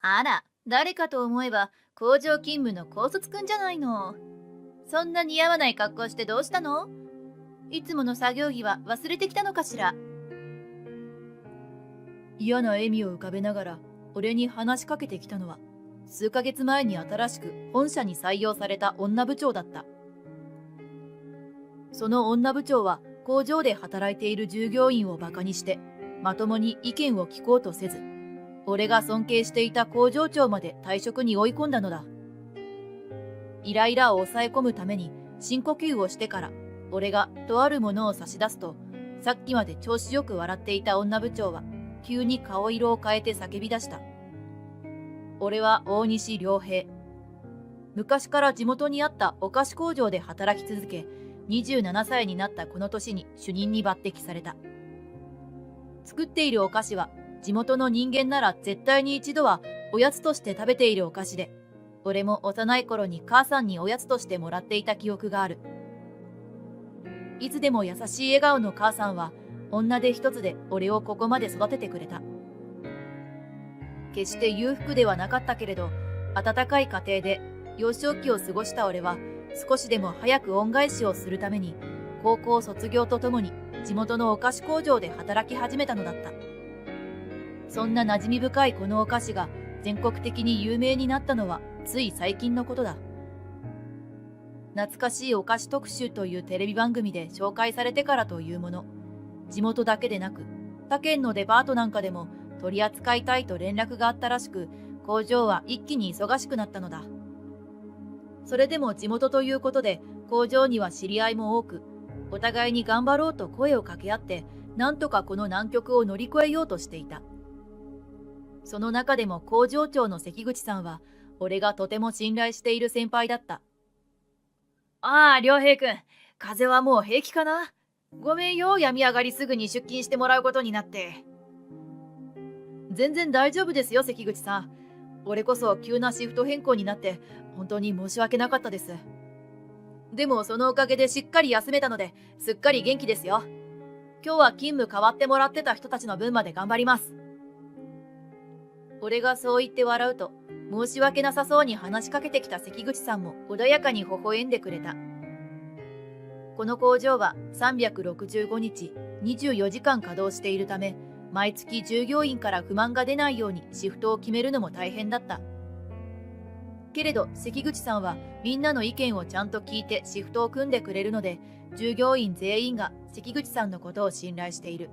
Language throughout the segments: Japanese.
あら、誰かと思えば工場勤務の高卒くんじゃないの。そんな似合わない格好してどうしたの？いつもの作業着は忘れてきたのかしら？嫌な笑みを浮かべながら俺に話しかけてきたのは、数ヶ月前に新しく本社に採用された女部長だった。その女部長は工場で働いている従業員をバカにして、まともに意見を聞こうとせず、俺が尊敬していた工場長まで退職に追い込んだのだ。イライラを抑え込むために深呼吸をしてから、俺がとあるものを差し出すと、さっきまで調子よく笑っていた女部長は急に顔色を変えて叫び出した。俺は大西良平。昔から地元にあったお菓子工場で働き続け、27歳になったこの年に主任に抜擢された。作っているお菓子は地元の人間なら絶対に一度はおやつとして食べているお菓子で、俺も幼い頃に母さんにおやつとしてもらっていた記憶がある。いつでも優しい笑顔の母さんは女手一つで俺をここまで育ててくれた。決して裕福ではなかったけれど、温かい家庭で幼少期を過ごした俺は少しでも早く恩返しをするために、高校卒業とともに地元のお菓子工場で働き始めたのだった。そんな馴染み深いこのお菓子が全国的に有名になったのはつい最近のことだ。懐かしいお菓子特集というテレビ番組で紹介されてからというもの、地元だけでなく他県のデパートなんかでも取り扱いたいと連絡があったらしく、工場は一気に忙しくなったのだ。それでも地元ということで工場には知り合いも多く、お互いに頑張ろうと声を掛け合って、なんとかこの難局を乗り越えようとしていた。その中でも工場長の関口さんは俺がとても信頼している先輩だった。ああ、良平くん、風邪はもう平気かな？ごめんよ、病み上がりすぐに出勤してもらうことになって。全然大丈夫ですよ、関口さん。俺こそ急なシフト変更になって本当に申し訳なかったです。でもそのおかげでしっかり休めたので、すっかり元気ですよ。今日は勤務変わってもらってた人たちの分まで頑張ります。俺がそう言って笑うと、申し訳なさそうに話しかけてきた関口さんも穏やかに微笑んでくれた。この工場は365日24時間稼働しているため、毎月従業員から不満が出ないようにシフトを決めるのも大変だった。けれど関口さんはみんなの意見をちゃんと聞いてシフトを組んでくれるので、従業員全員が関口さんのことを信頼している。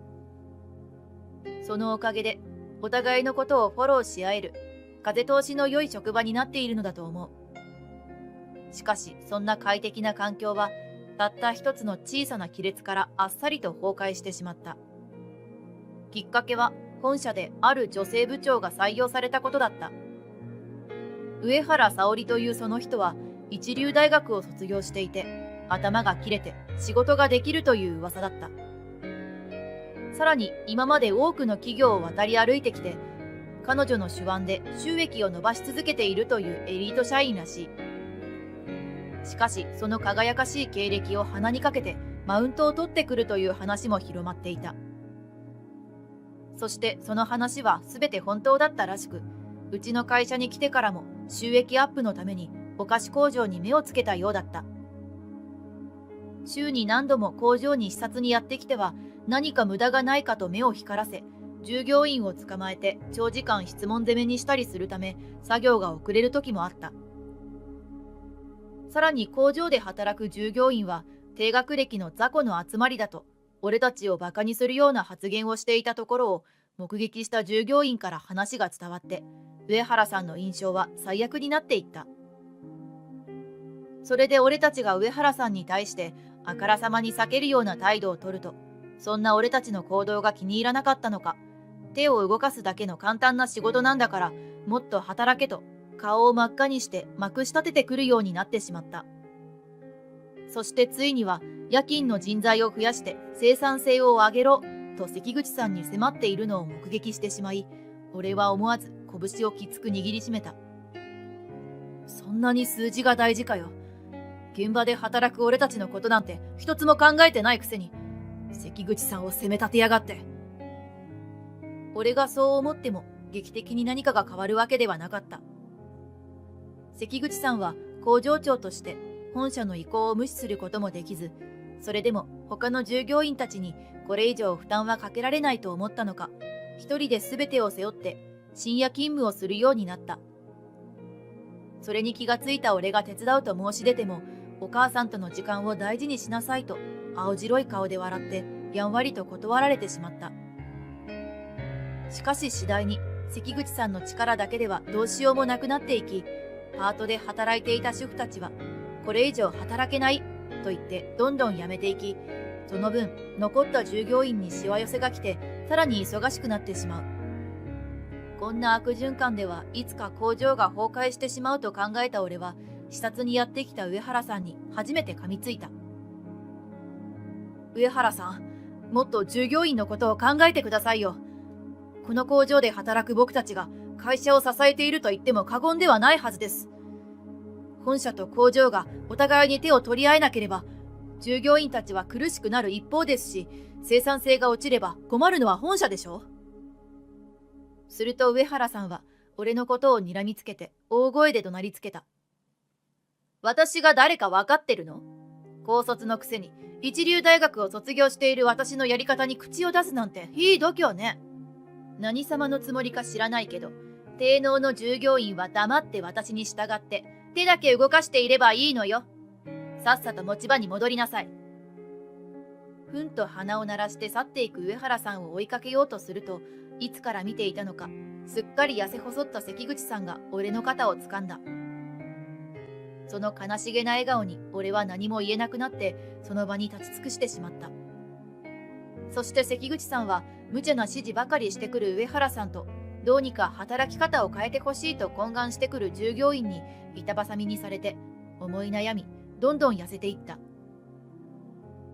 そのおかげでお互いのことをフォローし合える風通しの良い職場になっているのだと思う。しかしそんな快適な環境はたった一つの小さな亀裂からあっさりと崩壊してしまった。きっかけは本社である女性部長が採用されたことだった。上原沙織というその人は一流大学を卒業していて、頭が切れて仕事ができるという噂だった。さらに今まで多くの企業を渡り歩いてきて、彼女の手腕で収益を伸ばし続けているというエリート社員らしい。しかしその輝かしい経歴を鼻にかけてマウントを取ってくるという話も広まっていた。そしてその話は全て本当だったらしく、うちの会社に来てからも収益アップのためにお菓子工場に目をつけたようだった。週に何度も工場に視察にやってきては、何か無駄がないかと目を光らせ、従業員を捕まえて長時間質問攻めにしたりするため、作業が遅れる時もあった。さらに工場で働く従業員は低学歴の雑魚の集まりだと、俺たちをバカにするような発言をしていたところを目撃した従業員から話が伝わって、上原さんの印象は最悪になっていった。それで俺たちが上原さんに対してあからさまに避けるような態度を取ると、そんな俺たちの行動が気に入らなかったのか、手を動かすだけの簡単な仕事なんだからもっと働けと顔を真っ赤にしてまくし立ててくるようになってしまった。そしてついには夜勤の人材を増やして生産性を上げろと関口さんに迫っているのを目撃してしまい、俺は思わず拳をきつく握りしめた。そんなに数字が大事かよ。現場で働く俺たちのことなんて一つも考えてないくせに、関口さんを責め立てやがって。俺がそう思っても劇的に何かが変わるわけではなかった。関口さんは工場長として本社の意向を無視することもできず、それでも他の従業員たちにこれ以上負担はかけられないと思ったのか、一人で全てを背負って深夜勤務をするようになった。それに気がついた俺が手伝うと申し出ても、お母さんとの時間を大事にしなさいと青白い顔で笑ってやんわりと断られてしまった。しかし次第に関口さんの力だけではどうしようもなくなっていき、パートで働いていた主婦たちはこれ以上働けないと言ってどんどん辞めていき、その分残った従業員にしわ寄せが来てさらに忙しくなってしまう。こんな悪循環ではいつか工場が崩壊してしまうと考えた俺は、視察にやってきた上原さんに初めて噛みついた。上原さん、もっと従業員のことを考えてくださいよ。この工場で働く僕たちが会社を支えていると言っても過言ではないはずです。本社と工場がお互いに手を取り合えなければ、従業員たちは苦しくなる一方ですし、生産性が落ちれば困るのは本社でしょ。すると上原さんは俺のことを睨みつけて大声で怒鳴りつけた。私が誰か分かってるの？高卒のくせに一流大学を卒業している私のやり方に口を出すなんていい度胸ね。何様のつもりか知らないけど、低能の従業員は黙って私に従って手だけ動かしていればいいのよ。さっさと持ち場に戻りなさい。ふんと鼻を鳴らして去っていく上原さんを追いかけようとすると、いつから見ていたのか、すっかり痩せ細った関口さんが俺の肩を掴んだ。その悲しげな笑顔に俺は何も言えなくなって、その場に立ち尽くしてしまった。そして関口さんは無茶な指示ばかりしてくる上原さんと、どうにか働き方を変えてほしいと懇願してくる従業員に板挟みにされて、思い悩みどんどん痩せていった。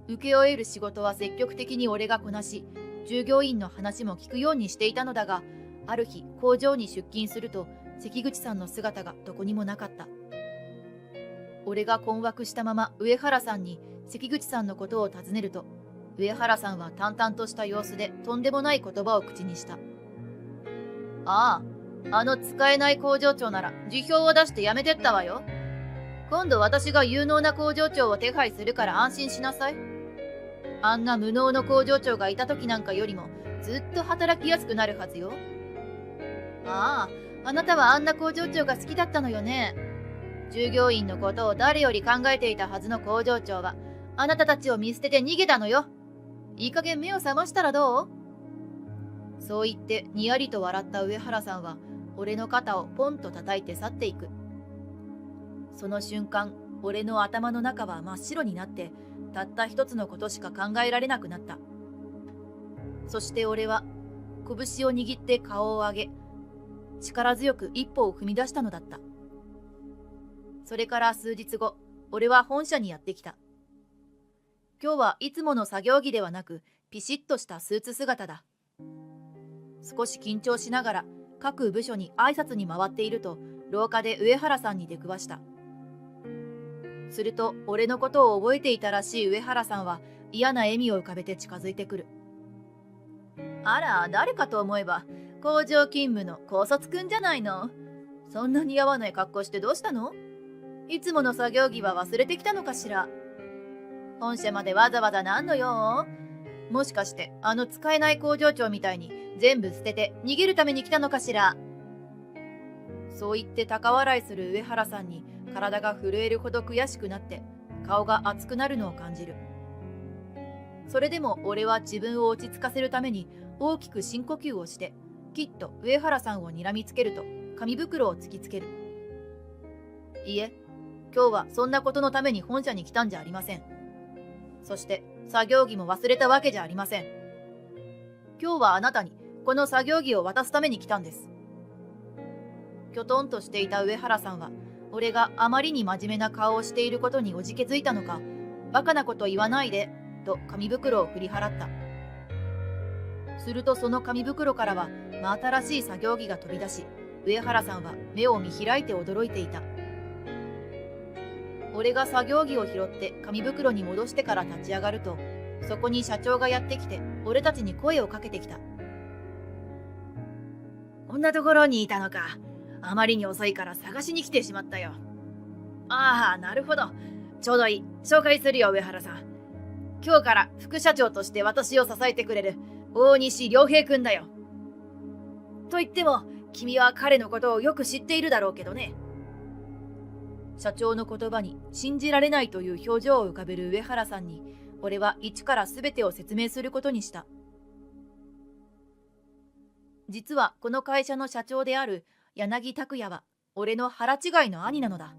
請け負える仕事は積極的に俺がこなし、従業員の話も聞くようにしていたのだが、ある日工場に出勤すると関口さんの姿がどこにもなかった。俺が困惑したまま上原さんに関口さんのことを尋ねると、上原さんは淡々とした様子でとんでもない言葉を口にした。ああ、あの使えない工場長なら辞表を出して辞めてったわよ。今度私が有能な工場長を手配するから安心しなさい。あんな無能の工場長がいた時なんかよりもずっと働きやすくなるはずよ。ああ、あなたはあんな工場長が好きだったのよね。従業員のことを誰より考えていたはずの工場長はあなたたちを見捨てて逃げたのよ。いい加減目を覚ましたらどう？そう言ってにやりと笑った上原さんは俺の肩をポンと叩いて去っていく。その瞬間、俺の頭の中は真っ白になって、たった一つのことしか考えられなくなった。そして俺は拳を握って顔を上げ、力強く一歩を踏み出したのだった。それから数日後、俺は本社にやってきた。今日はいつもの作業着ではなく、ピシッとしたスーツ姿だ。少し緊張しながら各部署に挨拶に回っていると、廊下で上原さんに出くわした。すると俺のことを覚えていたらしい上原さんは嫌な笑みを浮かべて近づいてくる。あら、誰かと思えば工場勤務の高卒くんじゃないの。そんな似合わない格好してどうしたの？いつもの作業着は忘れてきたのかしら。本社までわざわざなんのよ。もしかしてあの使えない工場長みたいに全部捨てて逃げるために来たのかしら。そう言って高笑いする上原さんに体が震えるほど悔しくなって顔が熱くなるのを感じる。それでも俺は自分を落ち着かせるために大きく深呼吸をして、きっと上原さんを睨みつけると紙袋を突きつける。いえ、今日はそんなことのために本社に来たんじゃありません。そして作業着も忘れたわけじゃありません。今日はあなたにこの作業着を渡すために来たんです。きょとんとしていた上原さんは、俺があまりに真面目な顔をしていることにおじけづいたのか、バカなこと言わないで、と紙袋を振り払った。するとその紙袋からは真新しい作業着が飛び出し、上原さんは目を見開いて驚いていた。俺が作業着を拾って紙袋に戻してから立ち上がると、そこに社長がやってきて俺たちに声をかけてきた。こんなところにいたのか。あまりに遅いから探しに来てしまったよ。ああ、なるほど。ちょうどいい。紹介するよ、上原さん。今日から副社長として私を支えてくれる大西良平くんだよ。と言っても、君は彼のことをよく知っているだろうけどね。社長の言葉に信じられないという表情を浮かべる上原さんに、俺は一から全てを説明することにした。実はこの会社の社長である柳拓也は俺の腹違いの兄なのだ。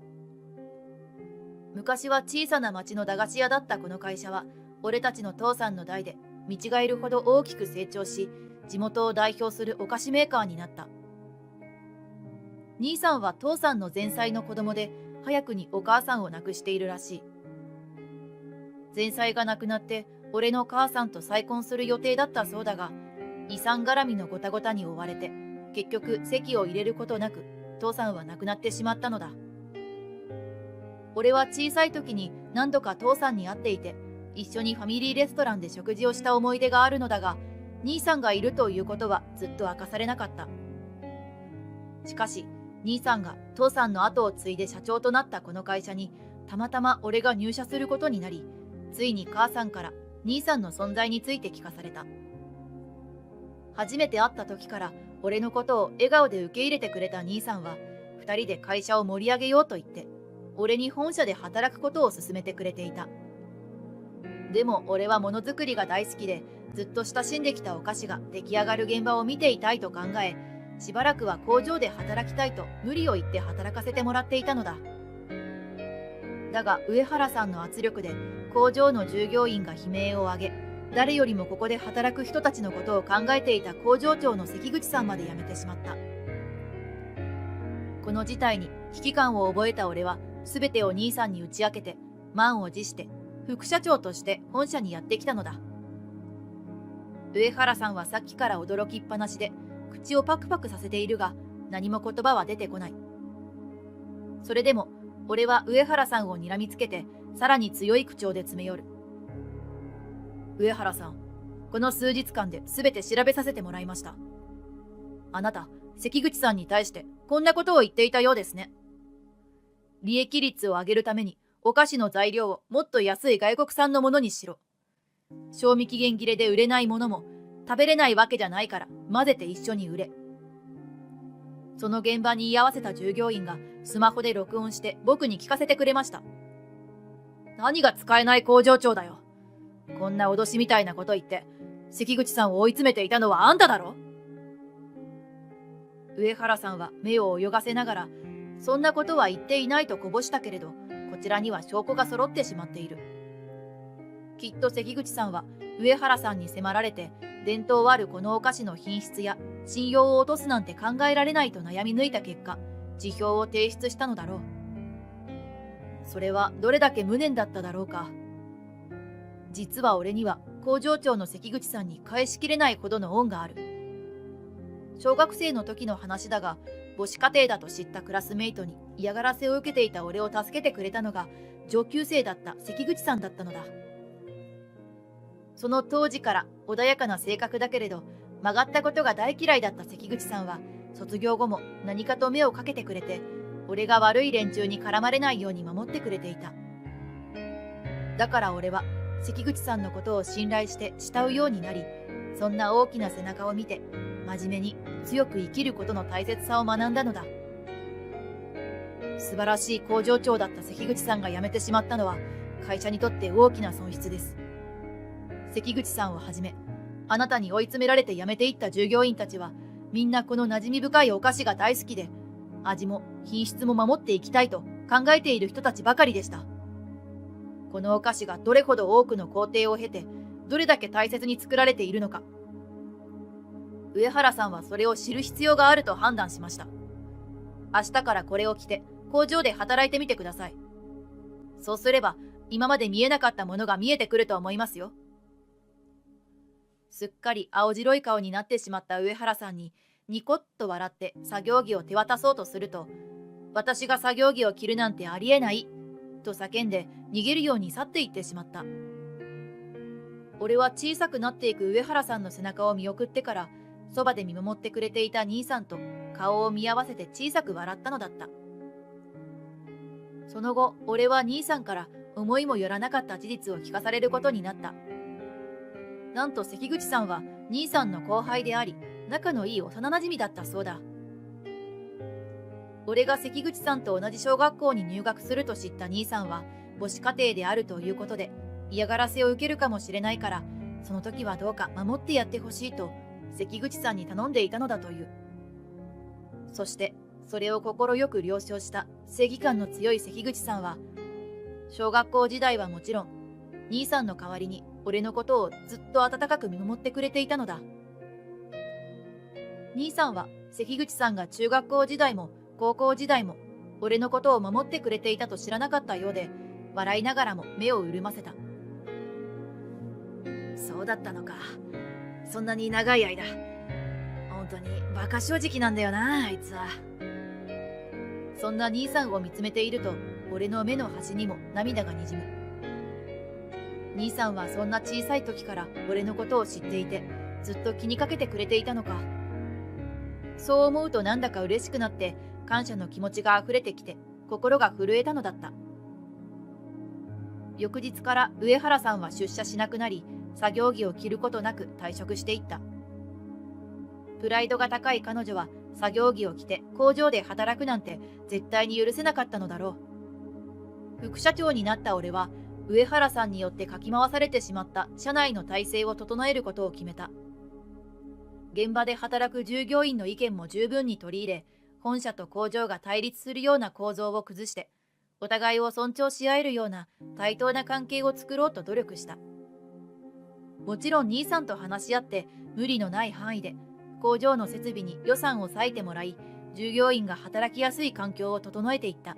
昔は小さな町の駄菓子屋だったこの会社は、俺たちの父さんの代で見違えるほど大きく成長し、地元を代表するお菓子メーカーになった。兄さんは父さんの前妻の子供で、早くにお母さんを亡くしているらしい。前妻が亡くなって俺の母さんと再婚する予定だったそうだが、遺産絡みのごたごたに追われて結局籍を入れることなく父さんは亡くなってしまったのだ。俺は小さい時に何度か父さんに会っていて、一緒にファミリーレストランで食事をした思い出があるのだが、兄さんがいるということはずっと明かされなかった。しかし兄さんが父さんの後を継いで社長となったこの会社にたまたま俺が入社することになり、ついに母さんから兄さんの存在について聞かされた。初めて会った時から俺のことを笑顔で受け入れてくれた兄さんは、2人で会社を盛り上げようと言って俺に本社で働くことを勧めてくれていた。でも俺はものづくりが大好きで、ずっと親しんできたお菓子が出来上がる現場を見ていたいと考え、しばらくは工場で働きたいと無理を言って働かせてもらっていたのだ。だが上原さんの圧力で工場の従業員が悲鳴を上げ、誰よりもここで働く人たちのことを考えていた工場長の関口さんまで辞めてしまった。この事態に危機感を覚えた俺は全てを兄さんに打ち明けて、満を持して副社長として本社にやってきたのだ。上原さんはさっきから驚きっぱなしで口をパクパクさせているが、何も言葉は出てこない。それでも俺は上原さんを睨みつけて、さらに強い口調で詰め寄る。上原さん、この数日間で全て調べさせてもらいました。あなた、関口さんに対してこんなことを言っていたようですね。利益率を上げるためにお菓子の材料をもっと安い外国産のものにしろ。賞味期限切れで売れないものも食べれないわけじゃないから混ぜて一緒に売れ。その現場に居合わせた従業員がスマホで録音して僕に聞かせてくれました。何が使えない工場長だよ。こんな脅しみたいなこと言って関口さんを追い詰めていたのはあんただろ。上原さんは目を泳がせながら、そんなことは言っていないとこぼしたけれど、こちらには証拠が揃ってしまっている。きっと関口さんは上原さんに迫られて、伝統あるこのお菓子の品質や信用を落とすなんて考えられないと悩み抜いた結果、辞表を提出したのだろう。それはどれだけ無念だっただろうか。実は俺には工場長の関口さんに返しきれないほどの恩がある。小学生の時の話だが、母子家庭だと知ったクラスメイトに嫌がらせを受けていた俺を助けてくれたのが上級生だった関口さんだったのだ。その当時から穏やかな性格だけれど曲がったことが大嫌いだった関口さんは、卒業後も何かと目をかけてくれて、俺が悪い連中に絡まれないように守ってくれていた。だから俺は関口さんのことを信頼して慕うようになり、そんな大きな背中を見て真面目に強く生きることの大切さを学んだのだ。素晴らしい工場長だった関口さんが辞めてしまったのは会社にとって大きな損失です。関口さんをはじめ、あなたに追い詰められて辞めていった従業員たちはみんなこの馴染み深いお菓子が大好きで、味も品質も守っていきたいと考えている人たちばかりでした。このお菓子がどれほど多くの工程を経て、どれだけ大切に作られているのか、上原さんはそれを知る必要があると判断しました。明日からこれを着て工場で働いてみてください。そうすれば今まで見えなかったものが見えてくると思いますよ。すっかり青白い顔になってしまった上原さんにニコッと笑って作業着を手渡そうとすると、私が作業着を着るなんてありえないと叫んで逃げるように去っていってしまった。俺は小さくなっていく上原さんの背中を見送ってから、そばで見守ってくれていた兄さんと顔を見合わせて小さく笑ったのだった。その後、俺は兄さんから思いもよらなかった事実を聞かされることになった。なんと関口さんは兄さんの後輩であり、仲のいい幼馴染だったそうだ。俺が関口さんと同じ小学校に入学すると知った兄さんは母子家庭であるということで嫌がらせを受けるかもしれないから、その時はどうか守ってやってほしいと関口さんに頼んでいたのだという。そしてそれを快く了承した正義感の強い関口さんは、小学校時代はもちろん兄さんの代わりに俺のことをずっと温かく見守ってくれていたのだ。兄さんは関口さんが中学校時代も高校時代も俺のことを守ってくれていたと知らなかったようで、笑いながらも目を潤ませた。そうだったのか。そんなに長い間。本当にバカ正直なんだよな、あいつは。そんな兄さんを見つめていると、俺の目の端にも涙がにじむ。兄さんはそんな小さい時から俺のことを知っていて、ずっと気にかけてくれていたのか。そう思うとなんだか嬉しくなって、感謝の気持ちが溢れてきて、心が震えたのだった。翌日から上原さんは出社しなくなり、作業着を着ることなく退職していった。プライドが高い彼女は作業着を着て工場で働くなんて絶対に許せなかったのだろう。副社長になった俺は、上原さんによってかき回されてしまった社内の体制を整えることを決めた。現場で働く従業員の意見も十分に取り入れ、本社と工場が対立するような構造を崩して、お互いを尊重し合えるような対等な関係を作ろうと努力した。もちろん兄さんと話し合って無理のない範囲で工場の設備に予算を割いてもらい、従業員が働きやすい環境を整えていった。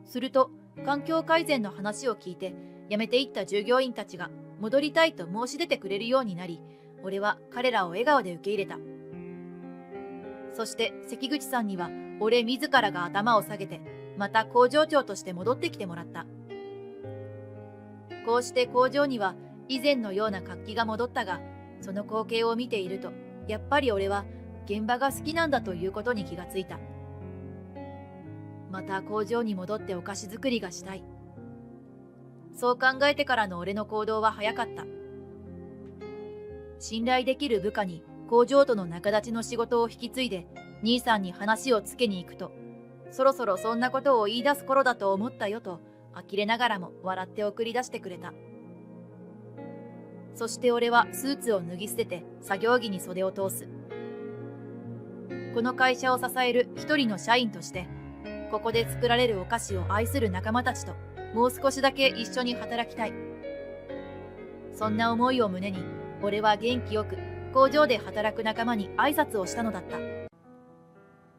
すると環境改善の話を聞いて辞めていった従業員たちが戻りたいと申し出てくれるようになり、俺は彼らを笑顔で受け入れた。そして関口さんには俺自らが頭を下げて、また工場長として戻ってきてもらった。こうして工場には以前のような活気が戻ったが、その光景を見ていると、やっぱり俺は現場が好きなんだということに気がついた。また工場に戻ってお菓子作りがしたい。そう考えてからの俺の行動は早かった。信頼できる部下に工場との仲立ちの仕事を引き継いで、兄さんに話をつけに行くと、そろそろそんなことを言い出す頃だと思ったよと、呆れながらも笑って送り出してくれた。そして俺はスーツを脱ぎ捨てて作業着に袖を通す。この会社を支える一人の社員として、ここで作られるお菓子を愛する仲間たちともう少しだけ一緒に働きたい。そんな思いを胸に、俺は元気よく工場で働く仲間に挨拶をしたのだった。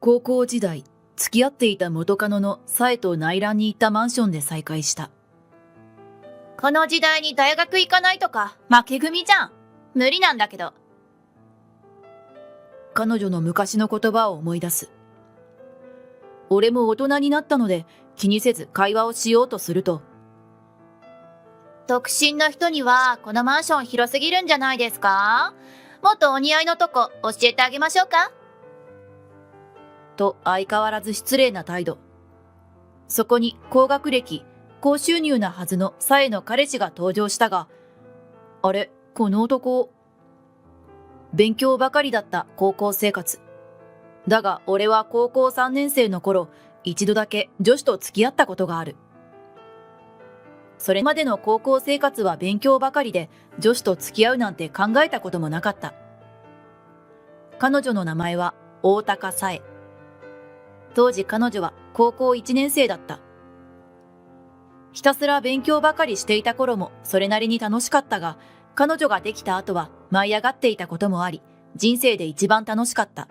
高校時代、付き合っていた元カノの紗恵と内覧に行ったマンションで再会した。この時代に大学行かないとか負け組じゃん。無理なんだけど。彼女の昔の言葉を思い出す。俺も大人になったので気にせず会話をしようとすると、独身の人にはこのマンション広すぎるんじゃないですか？もっとお似合いのとこ教えてあげましょうか？と相変わらず失礼な態度。そこに高学歴、高収入なはずの紗恵の彼氏が登場したが、あれ、この男。勉強ばかりだった高校生活。だが俺は高校3年生の頃、一度だけ女子と付き合ったことがある。それまでの高校生活は勉強ばかりで、女子と付き合うなんて考えたこともなかった。彼女の名前は大高紗恵。当時彼女は高校1年生だった。ひたすら勉強ばかりしていた頃もそれなりに楽しかったが、彼女ができた後は舞い上がっていたこともあり、人生で一番楽しかった。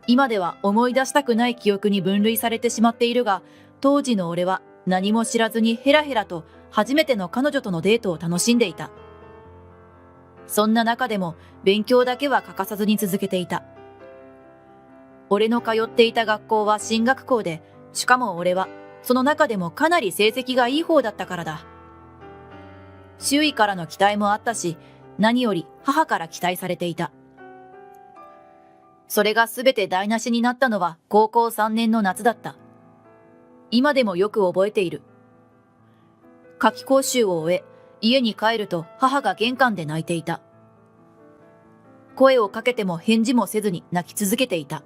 今では思い出したくない記憶に分類されてしまっているが、当時の俺は何も知らずにヘラヘラと初めての彼女とのデートを楽しんでいた。そんな中でも勉強だけは欠かさずに続けていた。俺の通っていた学校は進学校で、しかも俺はその中でもかなり成績がいい方だったからだ。周囲からの期待もあったし、何より母から期待されていた。それがすべて台無しになったのは高校3年の夏だった。今でもよく覚えている。夏期講習を終え、家に帰ると母が玄関で泣いていた。声をかけても返事もせずに泣き続けていた。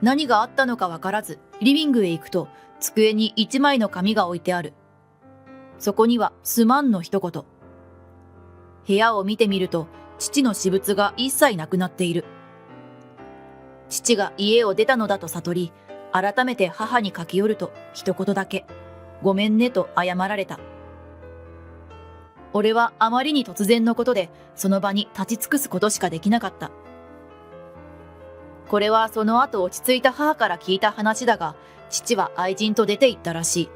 何があったのかわからず、リビングへ行くと、机に一枚の紙が置いてある。そこにはすまんの一言。部屋を見てみると、父の私物が一切なくなっている。父が家を出たのだと悟り、改めて母に駆け寄ると一言だけ、ごめんねと謝られた。俺はあまりに突然のことで、その場に立ち尽くすことしかできなかった。これはその後落ち着いた母から聞いた話だが、父は愛人と出て行ったらしい。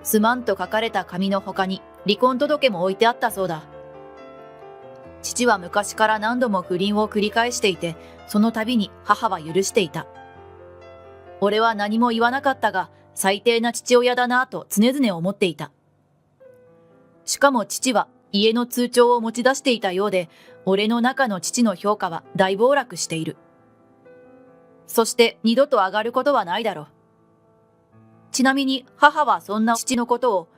すまんと書かれた紙の他に離婚届も置いてあったそうだ。父は昔から何度も不倫を繰り返していて、その度に母は許していた。俺は何も言わなかったが、最低な父親だなぁと常々思っていた。しかも父は家の通帳を持ち出していたようで、俺の中の父の評価は大暴落している。そして二度と上がることはないだろう。ちなみに母はそんな父のことを、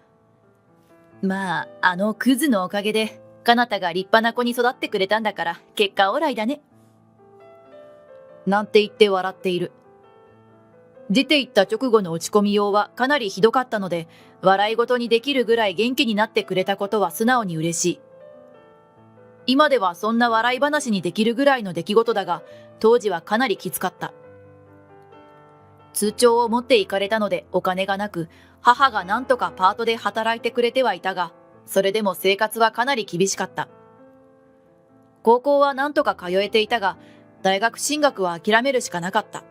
まあ、あのクズのおかげで、彼方が立派な子に育ってくれたんだから、結果オーライだね。なんて言って笑っている。出て行った直後の落ち込みようはかなりひどかったので、笑い事にできるぐらい元気になってくれたことは素直に嬉しい。今ではそんな笑い話にできるぐらいの出来事だが、当時はかなりきつかった。通帳を持って行かれたのでお金がなく、母が何とかパートで働いてくれてはいたが、それでも生活はかなり厳しかった。高校は何とか通えていたが、大学進学は諦めるしかなかった。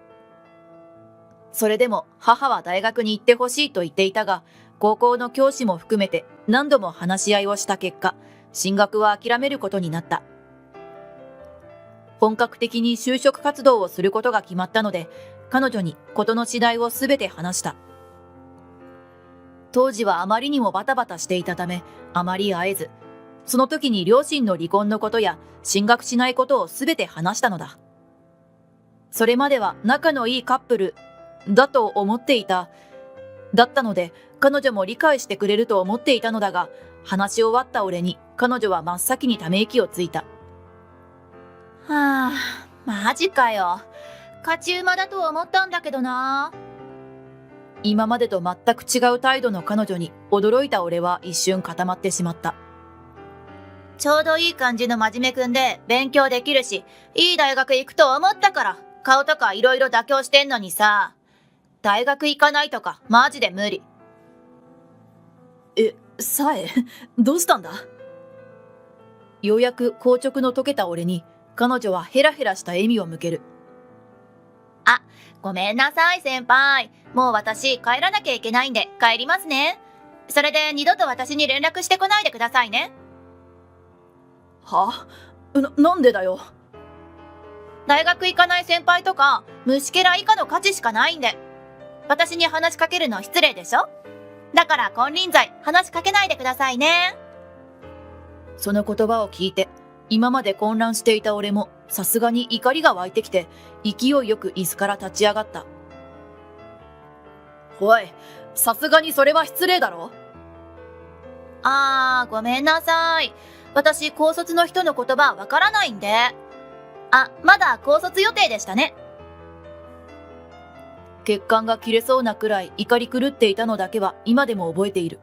それでも母は大学に行ってほしいと言っていたが、高校の教師も含めて何度も話し合いをした結果、進学は諦めることになった。本格的に就職活動をすることが決まったので、彼女に事の次第をすべて話した。当時はあまりにもバタバタしていたため、あまり会えず、その時に両親の離婚のことや進学しないことをすべて話したのだ。それまでは仲のいいカップルだと思っていた。だったので、彼女も理解してくれると思っていたのだが、話し終わった俺に彼女は真っ先にため息をついた。はあ、マジかよ。勝ち馬だと思ったんだけどな。今までと全く違う態度の彼女に驚いた俺は一瞬固まってしまった。ちょうどいい感じの真面目くんで勉強できるし、いい大学行くと思ったから、顔とかいろいろ妥協してんのにさ、大学行かないとかマジで無理。さえ、どうしたんだ？ようやく硬直の解けた俺に、彼女はヘラヘラした笑みを向ける。あ、ごめんなさい先輩。もう私帰らなきゃいけないんで帰りますね。それで二度と私に連絡してこないでくださいね。は？なんでだよ。大学行かない先輩とか虫けら以下の価値しかないんで。私に話しかけるの失礼でしょ？だから金輪際話しかけないでくださいね。その言葉を聞いて、今まで混乱していた俺もさすがに怒りが湧いてきて、勢いよく椅子から立ち上がった。おい、さすがにそれは失礼だろ。ごめんなさい。私高卒の人の言葉わからないんで。まだ高卒予定でしたね。血管が切れそうなくらい怒り狂っていたのだけは今でも覚えている。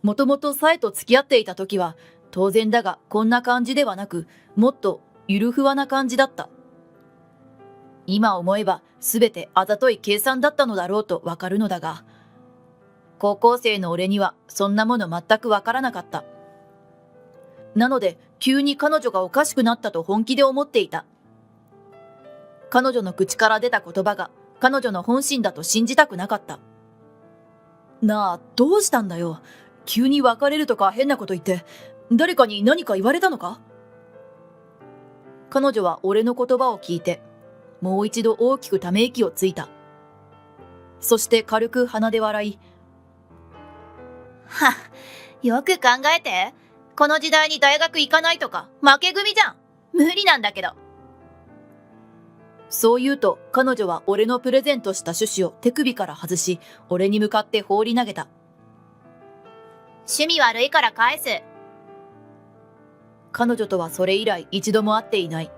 もともとさえと付き合っていた時は当然だがこんな感じではなく、もっとゆるふわな感じだった。今思えば全てあざとい計算だったのだろうとわかるのだが、高校生の俺にはそんなもの全くわからなかった。なので急に彼女がおかしくなったと本気で思っていた。彼女の口から出た言葉が彼女の本心だと信じたくなかった。なあ、どうしたんだよ。急に別れるとか変なこと言って、誰かに何か言われたのか？彼女は俺の言葉を聞いて、もう一度大きくため息をついた。そして軽く鼻で笑い、よく考えて。この時代に大学行かないとか負け組じゃん。無理なんだけど。そう言うと彼女は俺のプレゼントした種子を手首から外し、俺に向かって放り投げた。趣味悪いから返す。彼女とはそれ以来一度も会っていない。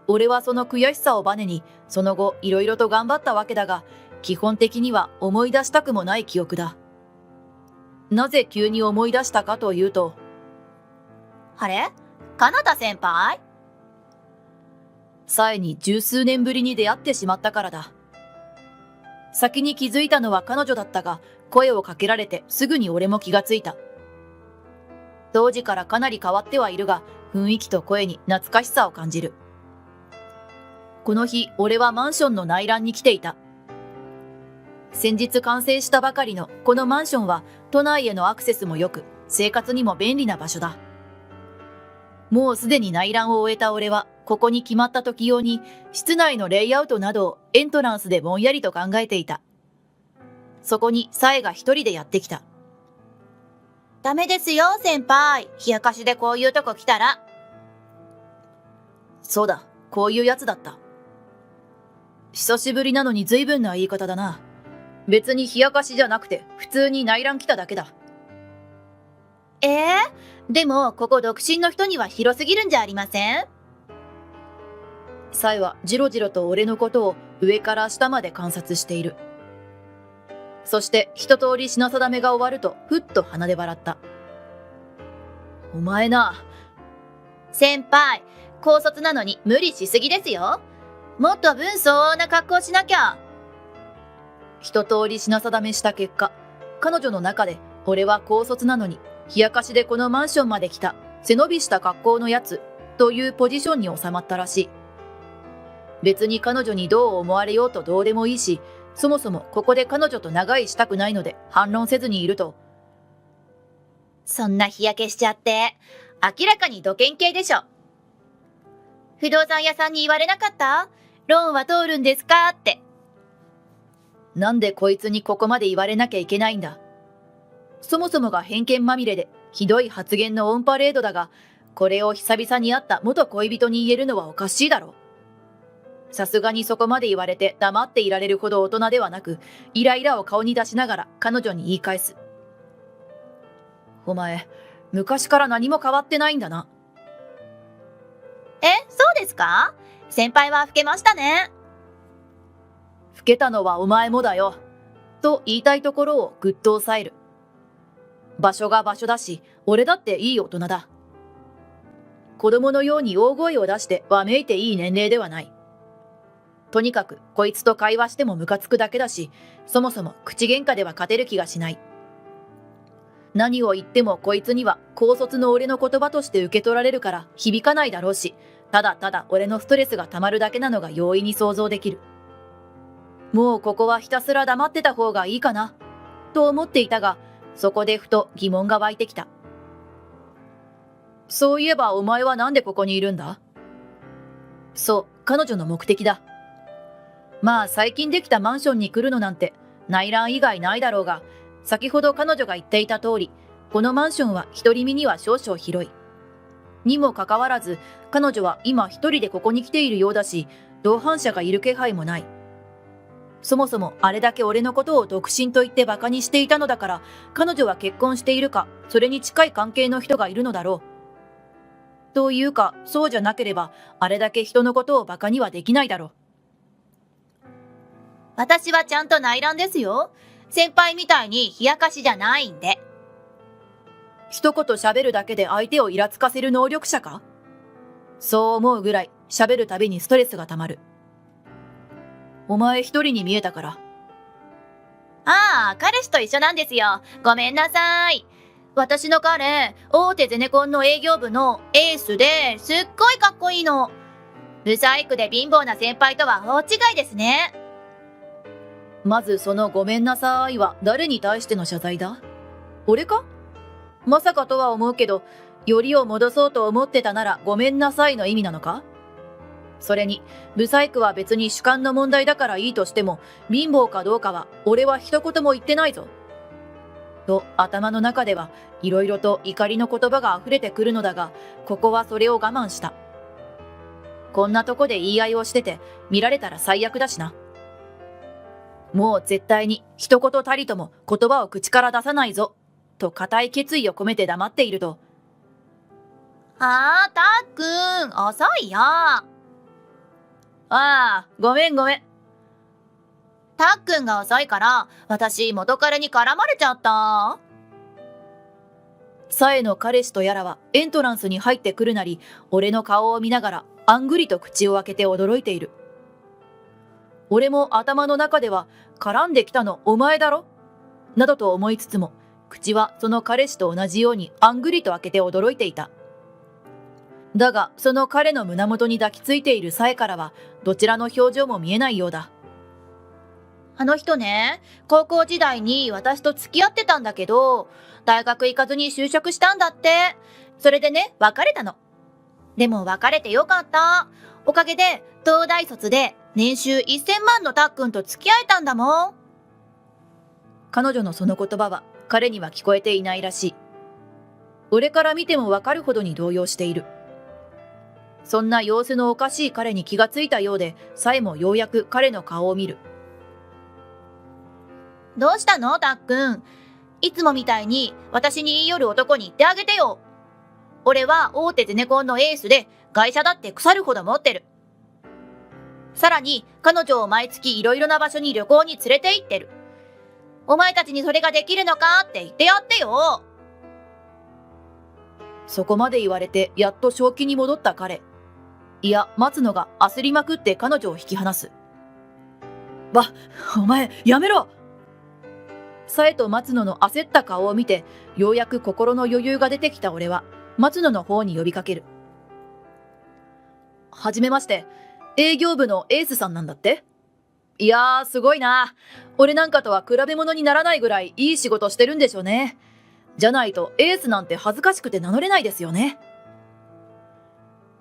俺はその悔しさをバネに、その後いろいろと頑張ったわけだが、基本的には思い出したくもない記憶だ。なぜ急に思い出したかというと、あれ？かなた先輩？さえに十数年ぶりに出会ってしまったからだ。先に気づいたのは彼女だったが、声をかけられてすぐに俺も気がついた。当時からかなり変わってはいるが、雰囲気と声に懐かしさを感じる。この日、俺はマンションの内覧に来ていた。先日完成したばかりのこのマンションは都内へのアクセスも良く、生活にも便利な場所だ。もうすでに内覧を終えた俺は、ここに決まった時用に室内のレイアウトなどをエントランスでぼんやりと考えていた。そこにサエが一人でやってきた。ダメですよ先輩。冷やかしでこういうとこ来たら。そうだ、こういうやつだった。久しぶりなのに随分な言い方だな。別に冷やかしじゃなくて普通に内覧来ただけだ。でもここ独身の人には広すぎるんじゃありません？サエはじろじろと俺のことを上から下まで観察している。そして一通り品定めが終わるとふっと鼻で笑った。お前な。先輩、高卒なのに無理しすぎですよ。もっと分相応な格好しなきゃ。一通り品定めした結果、彼女の中で俺は高卒なのに冷やかしでこのマンションまで来た背伸びした格好のやつというポジションに収まったらしい。別に彼女にどう思われようとどうでもいいし、そもそもここで彼女と長居したくないので反論せずにいると。そんな日焼けしちゃって、明らかに土建系でしょ。不動産屋さんに言われなかった？ローンは通るんですかって。なんでこいつにここまで言われなきゃいけないんだ。そもそもが偏見まみれでひどい発言のオンパレードだが、これを久々に会った元恋人に言えるのはおかしいだろ。さすがにそこまで言われて黙っていられるほど大人ではなく、イライラを顔に出しながら彼女に言い返す。お前、昔から何も変わってないんだな。そうですか？先輩は老けましたね。老けたのはお前もだよ。と言いたいところをぐっと抑える。場所が場所だし、俺だっていい大人だ。子供のように大声を出してわめいていい年齢ではない。とにかくこいつと会話してもムカつくだけだし、そもそも口喧嘩では勝てる気がしない。何を言ってもこいつには高卒の俺の言葉として受け取られるから響かないだろうし、ただただ俺のストレスが溜まるだけなのが容易に想像できる。もうここはひたすら黙ってた方がいいかな、と思っていたが、そこでふと疑問が湧いてきた。そういえばお前はなんでここにいるんだ？そう、彼女の目的だ。まあ最近できたマンションに来るのなんて内覧以外ないだろうが、先ほど彼女が言っていた通り、このマンションは独り身には少々広い。にもかかわらず、彼女は今一人でここに来ているようだし、同伴者がいる気配もない。そもそもあれだけ俺のことを独身と言って馬鹿にしていたのだから、彼女は結婚しているか、それに近い関係の人がいるのだろう。というか、そうじゃなければ、あれだけ人のことを馬鹿にはできないだろう。私はちゃんと内覧ですよ。先輩みたいに冷やかしじゃないんで。一言喋るだけで相手をイラつかせる能力者か？そう思うぐらい喋るたびにストレスがたまる。お前一人に見えたから。ああ、彼氏と一緒なんですよ。ごめんなさい。私の彼、大手ゼネコンの営業部のエースですっごいかっこいいの。ブサイクで貧乏な先輩とは大違いですね。まずそのごめんなさいは誰に対しての謝罪だ？俺か？まさかとは思うけど、よりを戻そうと思ってたならごめんなさいの意味なのか？それに、ブサイクは別に主観の問題だからいいとしても、貧乏かどうかは俺は一言も言ってないぞ。と頭の中ではいろいろと怒りの言葉が溢れてくるのだが、ここはそれを我慢した。こんなとこで言い合いをしてて見られたら最悪だしな。もう絶対に一言たりとも言葉を口から出さないぞ、と固い決意を込めて黙っていると、たっくん、遅いよ。ああ、ごめん。たっくんが遅いから、私元彼に絡まれちゃった。サエの彼氏とやらはエントランスに入ってくるなり、俺の顔を見ながらあんぐりと口を開けて驚いている。俺も頭の中では、絡んできたのお前だろなどと思いつつも、口はその彼氏と同じようにあんぐりと開けて驚いていた。だがその彼の胸元に抱きついているサエからはどちらの表情も見えないようだ。あの人ね、高校時代に私と付き合ってたんだけど、大学行かずに就職したんだって。それでね、別れたの。でも別れてよかった。おかげで東大卒で年収1000万のたっくんと付き合えたんだもん。彼女のその言葉は彼には聞こえていないらしい。俺から見てもわかるほどに動揺している。そんな様子のおかしい彼に気がついたようで、サエもようやく彼の顔を見る。どうしたのたっくん。いつもみたいに私に言い寄る男に言ってあげてよ。俺は大手ゼネコンのエースで会社だって腐るほど持ってる。さらに彼女を毎月いろいろな場所に旅行に連れて行ってる。お前たちにそれができるのかって言ってやってよ。そこまで言われてやっと正気に戻った彼。いや、松野が焦りまくって彼女を引き離す。お前、やめろ。サエと松野の焦った顔を見て、ようやく心の余裕が出てきた俺は、松野の方に呼びかける。はじめまして、営業部のエースさんなんだって？いやー、すごいな。俺なんかとは比べ物にならないぐらいいい仕事してるんでしょうね。じゃないとエースなんて恥ずかしくて名乗れないですよね。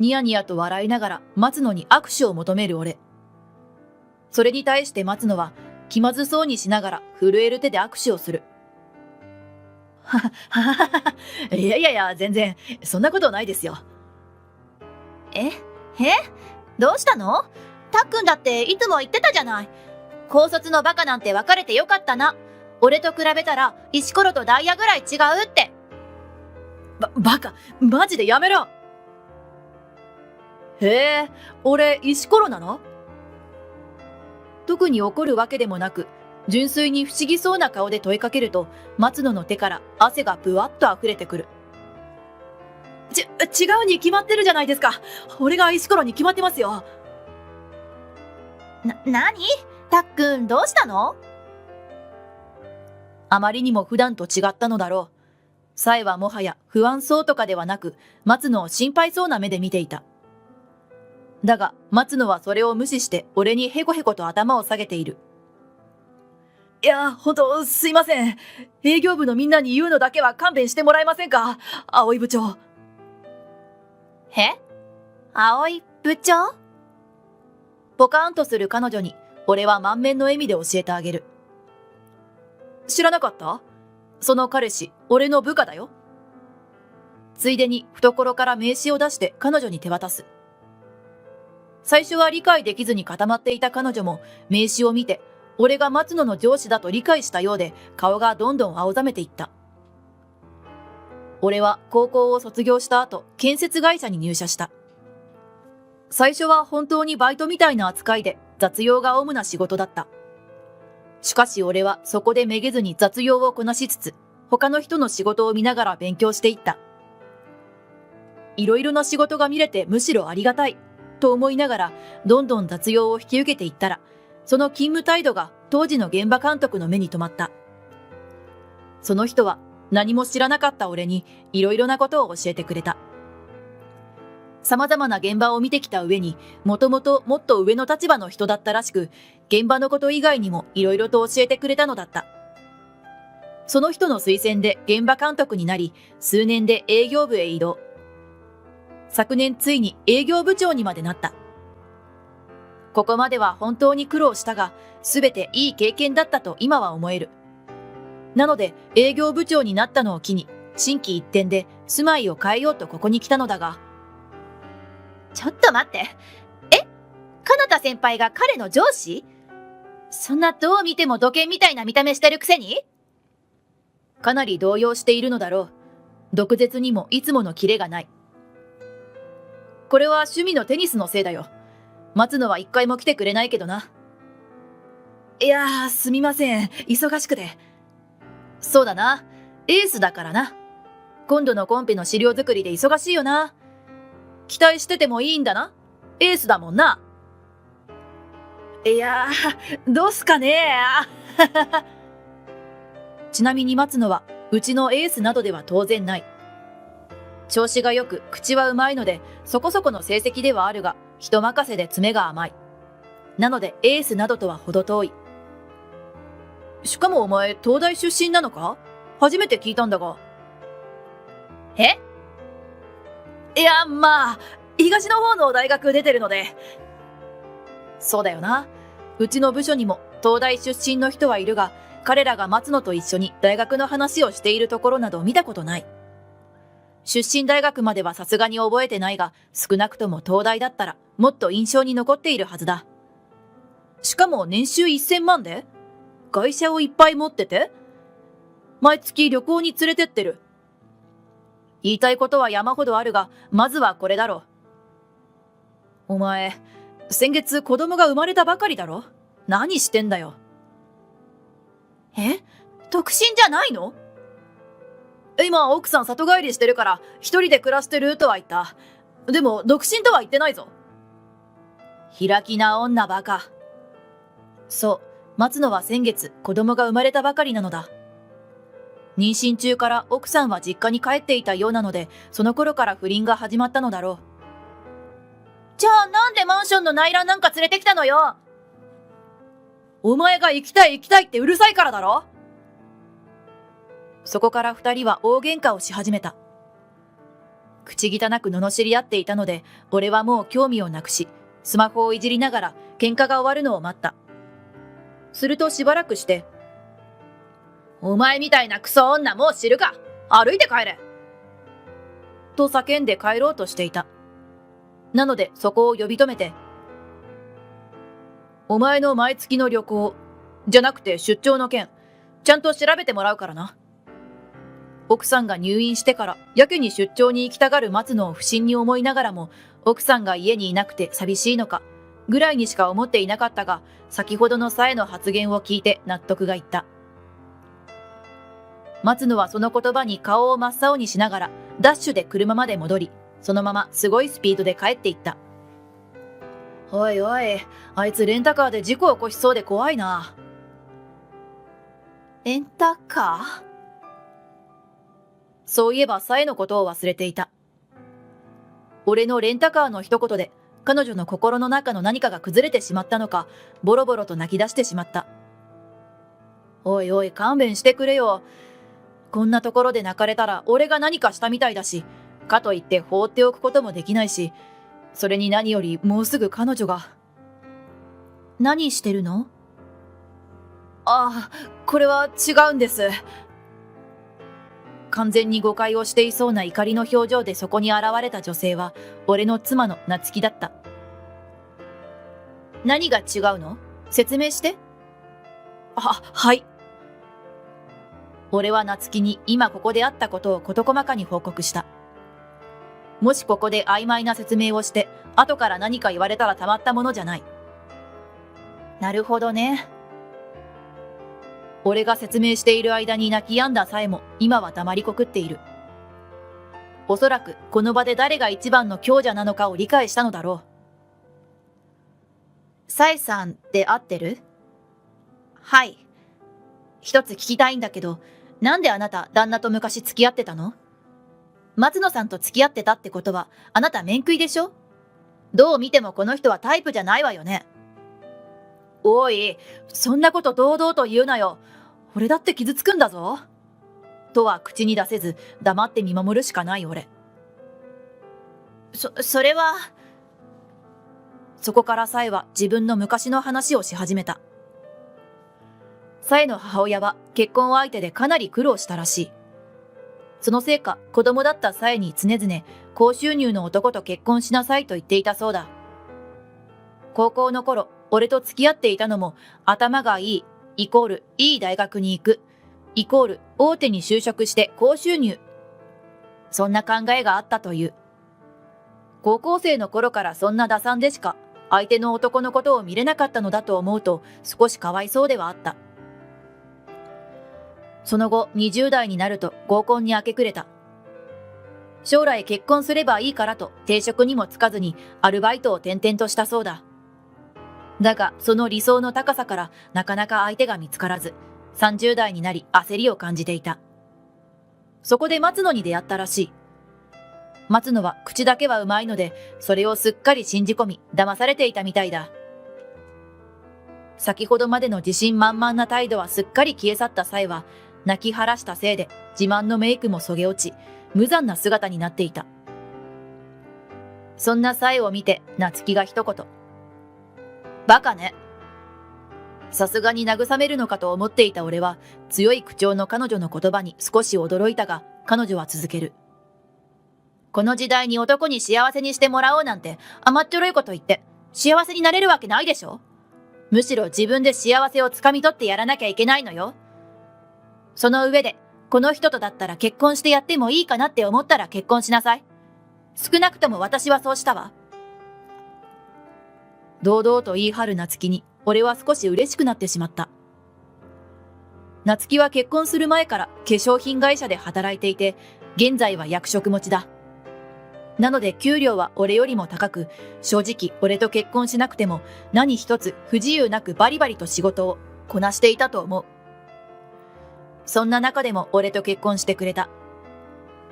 ニヤニヤと笑いながら松野に握手を求める俺。それに対して松野は気まずそうにしながら震える手で握手をする。いや、全然、そんなことないですよ。どうしたの？たっくんだっていつも言ってたじゃない。高卒のバカなんて別れてよかったな。俺と比べたら石ころとダイヤぐらい違うって。バカ、マジでやめろ。へえ、俺石ころなの？特に怒るわけでもなく、純粋に不思議そうな顔で問いかけると、松野の手から汗がぶわっと溢れてくる。違うに決まってるじゃないですか。俺が石ころに決まってますよ。なに？たっくんどうしたの？あまりにも普段と違ったのだろう。サエはもはや不安そうとかではなく、松野を心配そうな目で見ていた。だが松野はそれを無視して俺にへこへこと頭を下げている。いや、ほんとすいません。営業部のみんなに言うのだけは勘弁してもらえませんか、葵部長。葵部長？ポカーンとする彼女に俺は満面の笑みで教えてあげる。知らなかった？その彼氏、俺の部下だよ。ついでに懐から名刺を出して彼女に手渡す。最初は理解できずに固まっていた彼女も名刺を見て、俺が松野の上司だと理解したようで顔がどんどん青ざめていった。俺は高校を卒業した後、建設会社に入社した。最初は本当にバイトみたいな扱いで雑用が主な仕事だった。しかし俺はそこでめげずに雑用をこなしつつ、他の人の仕事を見ながら勉強していった。いろいろな仕事が見れてむしろありがたいと思いながらどんどん雑用を引き受けていったら、その勤務態度が当時の現場監督の目に留まった。その人は何も知らなかった俺にいろいろなことを教えてくれた。様々な現場を見てきた上に、もともともっと上の立場の人だったらしく、現場のこと以外にもいろいろと教えてくれたのだった。その人の推薦で現場監督になり、数年で営業部へ移動。昨年ついに営業部長にまでなった。ここまでは本当に苦労したが、すべていい経験だったと今は思える。なので営業部長になったのを機に、心機一転で住まいを変えようとここに来たのだが。ちょっと待って。かなた先輩が彼の上司？そんなどう見ても土建みたいな見た目してるくせに？かなり動揺しているのだろう。毒舌にもいつものキレがない。これは趣味のテニスのせいだよ。待つのは一回も来てくれないけどな。いやー、すみません。忙しくて。そうだな。エースだからな。今度のコンペの資料作りで忙しいよな。期待しててもいいんだな。エースだもんな。いやー、どうすかねちなみに待つのは、うちのエースなどでは当然ない。調子が良く、口はうまいので、そこそこの成績ではあるが、人任せで詰めが甘い。なので、エースなどとは程遠い。しかもお前、東大出身なのか？初めて聞いたんだが。え？いや、まあ、東の方の大学出てるので。そうだよな。うちの部署にも東大出身の人はいるが、彼らが松野と一緒に大学の話をしているところなど見たことない。出身大学まではさすがに覚えてないが、少なくとも東大だったらもっと印象に残っているはずだ。しかも年収1000万で？会社をいっぱい持ってて？毎月旅行に連れてってる。言いたいことは山ほどあるが、まずはこれだろう。お前、先月子供が生まれたばかりだろ？何してんだよ。独身じゃないの？今奥さん里帰りしてるから一人で暮らしてるとは言った。でも独身とは言ってないぞ。開きな女バカ。そう、松野は先月子供が生まれたばかりなのだ。妊娠中から奥さんは実家に帰っていたようなので、その頃から不倫が始まったのだろう。じゃあなんでマンションの内覧なんか連れてきたのよ？お前が行きたい行きたいってうるさいからだろ。そこから二人は大喧嘩をし始めた。口汚く罵り合っていたので、俺はもう興味をなくし、スマホをいじりながら喧嘩が終わるのを待った。するとしばらくして、お前みたいなクソ女もう知るか？歩いて帰れ！と叫んで帰ろうとしていた。なのでそこを呼び止めて、お前の毎月の旅行、じゃなくて出張の件、ちゃんと調べてもらうからな。奥さんが入院してからやけに出張に行きたがる松野を不審に思いながらも、奥さんが家にいなくて寂しいのか、ぐらいにしか思っていなかったが、先ほどのさえの発言を聞いて納得がいった。松野はその言葉に顔を真っ青にしながら、ダッシュで車まで戻り、そのまますごいスピードで帰っていった。おいおい、あいつレンタカーで事故を起こしそうで怖いな。レンタカー？そういえばさえのことを忘れていた。俺のレンタカーの一言で、彼女の心の中の何かが崩れてしまったのか、ボロボロと泣き出してしまった。おいおい、勘弁してくれよ。こんなところで泣かれたら俺が何かしたみたいだし、かといって放っておくこともできないし、それに何よりもうすぐ彼女が。何してるの？ああ、これは違うんです。完全に誤解をしていそうな怒りの表情でそこに現れた女性は、俺の妻の夏希だった。何が違うの？説明して。はい。俺は夏希に今ここであったことを事細かに報告した。もしここで曖昧な説明をして、後から何か言われたらたまったものじゃない。なるほどね。俺が説明している間に泣き止んださえも今は黙りこくっている。おそらくこの場で誰が一番の強者なのかを理解したのだろう。さえさんって合ってる？はい。一つ聞きたいんだけど、なんであなた旦那と昔付き合ってたの？松野さんと付き合ってたってことはあなた面食いでしょ？どう見てもこの人はタイプじゃないわよね。おい、そんなこと堂々と言うなよ。俺だって傷つくんだぞ。とは口に出せず、黙って見守るしかない俺。それは。そこからさえは自分の昔の話をし始めた。サエの母親は結婚相手でかなり苦労したらしい。そのせいか子供だったサエに常々高収入の男と結婚しなさいと言っていたそうだ。高校の頃、俺と付き合っていたのも頭がいい、イコールいい大学に行く、イコール大手に就職して高収入。そんな考えがあったという。高校生の頃からそんな打算でしか相手の男のことを見れなかったのだと思うと少しかわいそうではあった。その後20代になると合コンに明け暮れた。将来結婚すればいいからと定職にもつかずにアルバイトを転々としたそうだ。だがその理想の高さからなかなか相手が見つからず、30代になり焦りを感じていた。そこで松野に出会ったらしい。松野は口だけはうまいので、それをすっかり信じ込み、騙されていたみたいだ。先ほどまでの自信満々な態度はすっかり消え去った際は、泣き晴らしたせいで自慢のメイクもそげ落ち、無残な姿になっていた。そんなサエを見て、夏希が一言。バカね。さすがに慰めるのかと思っていた俺は、強い口調の彼女の言葉に少し驚いたが、彼女は続ける。この時代に男に幸せにしてもらおうなんて甘っちょろいこと言って幸せになれるわけないでしょ。むしろ自分で幸せをつかみ取ってやらなきゃいけないのよ。その上で、この人とだったら結婚してやってもいいかなって思ったら結婚しなさい。少なくとも私はそうしたわ。堂々と言い張る夏希に俺は少し嬉しくなってしまった。夏希は結婚する前から化粧品会社で働いていて、現在は役職持ちだ。なので給料は俺よりも高く、正直俺と結婚しなくても何一つ不自由なくバリバリと仕事をこなしていたと思う。そんな中でも俺と結婚してくれた。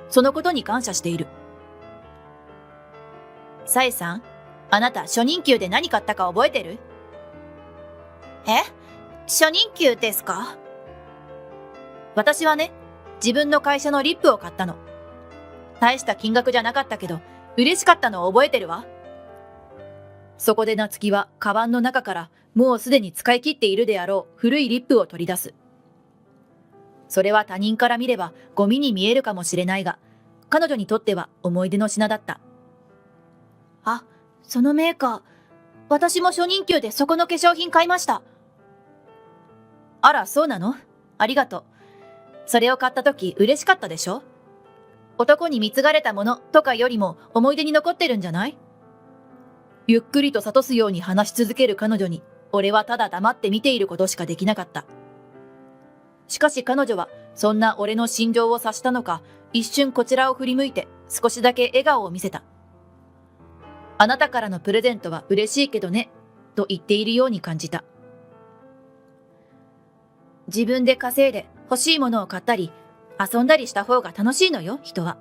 そのことに感謝している。サエさん、あなた初任給で何買ったか覚えてる？初任給ですか？私はね、自分の会社のリップを買ったの。大した金額じゃなかったけど、嬉しかったのを覚えてるわ。そこで夏希はカバンの中からもうすでに使い切っているであろう古いリップを取り出す。それは他人から見ればゴミに見えるかもしれないが、彼女にとっては思い出の品だった。あ、そのメーカー、私も初任給でそこの化粧品買いました。あら、そうなの？ありがとう。それを買った時嬉しかったでしょ？男に貢がれたものとかよりも思い出に残ってるんじゃない？ゆっくりと諭すように話し続ける彼女に、俺はただ黙って見ていることしかできなかった。しかし彼女はそんな俺の心情を察したのか、一瞬こちらを振り向いて少しだけ笑顔を見せた。あなたからのプレゼントは嬉しいけどね、と言っているように感じた。自分で稼いで欲しいものを買ったり、遊んだりした方が楽しいのよ、人は。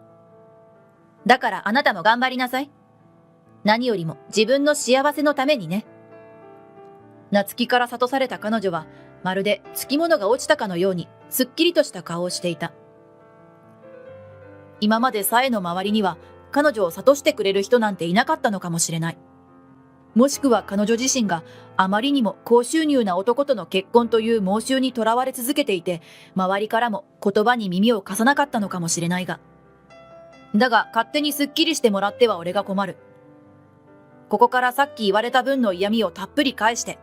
だからあなたも頑張りなさい。何よりも自分の幸せのためにね。夏希から諭された彼女は、まるでつきものが落ちたかのように、すっきりとした顔をしていた。今までサエの周りには、彼女を諭してくれる人なんていなかったのかもしれない。もしくは彼女自身があまりにも高収入な男との結婚という妄執にとらわれ続けていて、周りからも言葉に耳を貸さなかったのかもしれないが。だが勝手にすっきりしてもらっては俺が困る。ここからさっき言われた分の嫌味をたっぷり返して。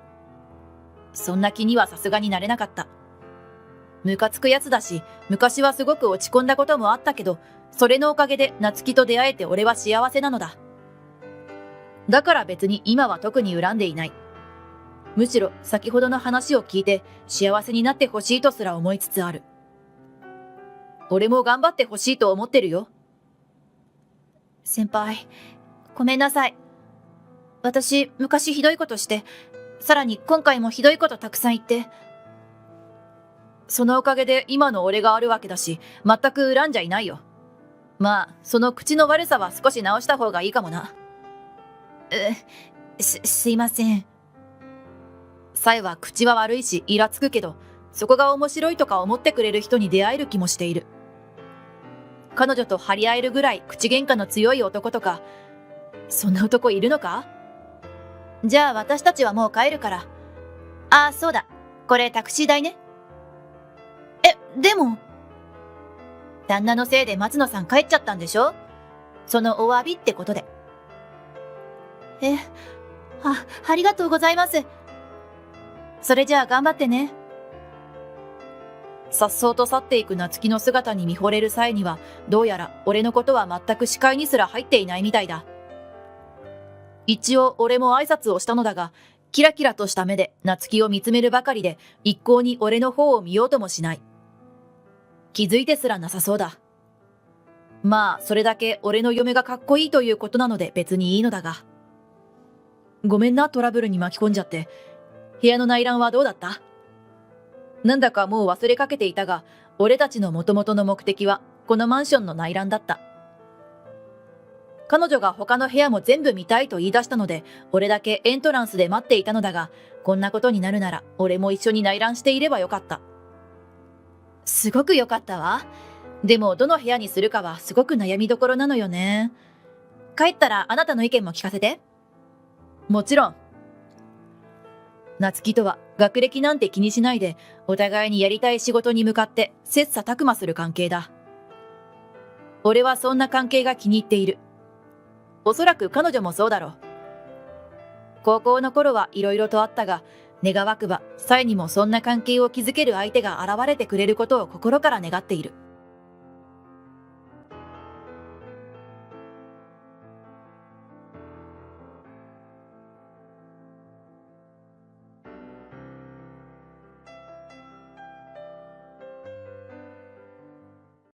そんな気にはさすがになれなかった。ムカつくやつだし、昔はすごく落ち込んだこともあったけど、それのおかげで夏希と出会えて俺は幸せなのだ。だから別に今は特に恨んでいない。むしろ先ほどの話を聞いて幸せになってほしいとすら思いつつある。俺も頑張ってほしいと思ってるよ。先輩、ごめんなさい。私、昔ひどいことして、さらに今回もひどいことたくさん言って。そのおかげで今の俺があるわけだし、全く恨んじゃいないよ。まあ、その口の悪さは少し直した方がいいかもな。すいません。サエは口は悪いしイラつくけど、そこが面白いとか思ってくれる人に出会える気もしている。彼女と張り合えるぐらい口喧嘩の強い男とか、そんな男いるのか？じゃあ私たちはもう帰るから。ああ、そうだ。これタクシー代ね。でも。旦那のせいで松野さん帰っちゃったんでしょ？そのお詫びってことで。ありがとうございます。それじゃあ頑張ってね。颯爽と去っていく夏希の姿に見惚れる際には、どうやら俺のことは全く視界にすら入っていないみたいだ。一応俺も挨拶をしたのだが、キラキラとした目で夏希を見つめるばかりで、一向に俺の方を見ようともしない。気づいてすらなさそうだ。まあ、それだけ俺の嫁がかっこいいということなので別にいいのだが。ごめんな、トラブルに巻き込んじゃって。部屋の内覧はどうだった？なんだかもう忘れかけていたが、俺たちの元々の目的はこのマンションの内覧だった。彼女が他の部屋も全部見たいと言い出したので、俺だけエントランスで待っていたのだが、こんなことになるなら俺も一緒に内覧していればよかった。すごくよかったわ。でもどの部屋にするかはすごく悩みどころなのよね。帰ったらあなたの意見も聞かせて。もちろん。夏希とは学歴なんて気にしないで、お互いにやりたい仕事に向かって切磋琢磨する関係だ。俺はそんな関係が気に入っている。おそらく彼女もそうだろう。高校の頃はいろいろとあったが、願わくば、サイにもそんな関係を築ける相手が現れてくれることを心から願っている。